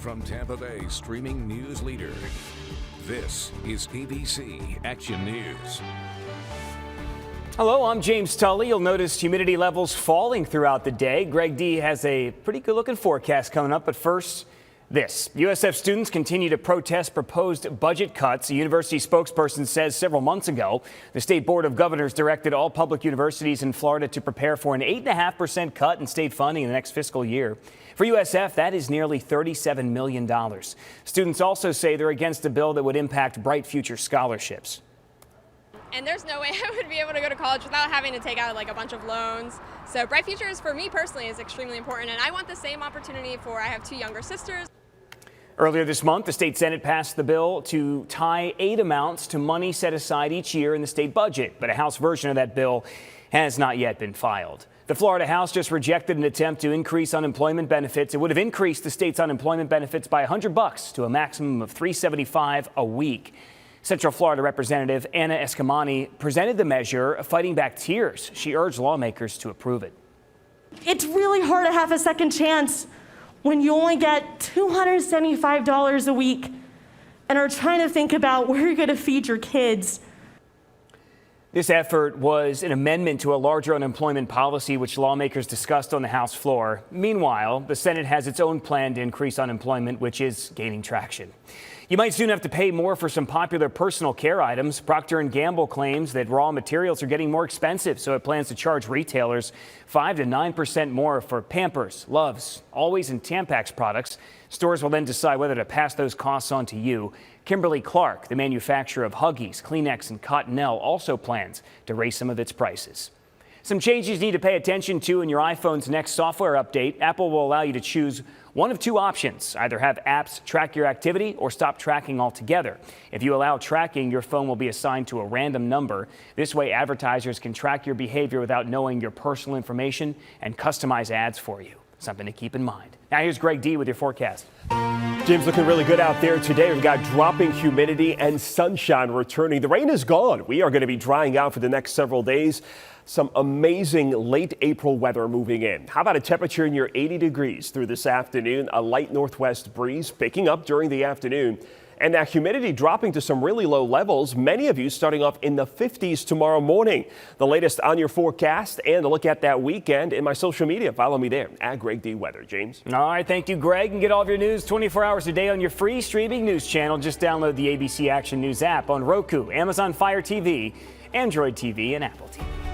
From Tampa Bay streaming news leader, this is ABC Action News. Hello, I'm James Tully. You'll notice humidity levels falling throughout the day. Greg D has a pretty good looking forecast coming up, but first, this. USF students continue to protest proposed budget cuts. A university spokesperson says several months ago, the state board of governors directed all public universities in Florida to prepare for an 8.5% cut in state funding in the next fiscal year. For USF, that is nearly $37 million. Students also say they're against a bill that would impact Bright Future scholarships. And there's no way I would be able to go to college without having to take out like a bunch of loans. So Bright Futures for me personally is extremely important, and I want the same opportunity I have two younger sisters. Earlier this month, the state Senate passed the bill to tie aid amounts to money set aside each year in the state budget, but a House version of that bill has not yet been filed. The Florida House just rejected an attempt to increase unemployment benefits. It would have increased the state's unemployment benefits by $100 to a maximum of $375 a week. Central Florida Representative Anna ESKAMANI presented the measure, fighting back tears. She urged lawmakers to approve it. It's really hard to have a second chance when you only get $275 a week and are trying to think about where you're going to feed your kids. This effort was an amendment to a larger unemployment policy, which lawmakers discussed on the House floor. Meanwhile, the Senate has its own plan to increase unemployment, which is gaining traction. You might soon have to pay more for some popular personal care items. Procter & Gamble claims that raw materials are getting more expensive, so it plans to charge retailers 5 to 9% more for Pampers, Luvs, Always, and Tampax products. Stores will then decide whether to pass those costs on to you. Kimberly-Clark, the manufacturer of Huggies, Kleenex, and Cottonelle, also plans to raise some of its prices. Some changes you need to pay attention to in your iPhone's next software update. Apple will allow you to choose one of two options. Either have apps track your activity or stop tracking altogether. If you allow tracking, your phone will be assigned to a random number. This way, advertisers can track your behavior without knowing your personal information and customize ads for you. Something to keep in mind. Now here's Greg D with your forecast. Jim's looking really good out there today. We've got dropping humidity and sunshine returning. The rain is gone. We are going to be drying out for the next several days. Some amazing late April weather moving in. How about a temperature near 80 degrees through this afternoon? A light northwest breeze picking up during the afternoon. And that humidity dropping to some really low levels. Many of you starting off in the 50s tomorrow morning. The latest on your forecast and a look at that weekend in my social media. Follow me there at Greg D Weather. James. All right. Thank you, Greg. And get all of your news 24 hours a day on your free streaming news channel. Just download the ABC Action News app on Roku, Amazon Fire TV, Android TV, and Apple TV.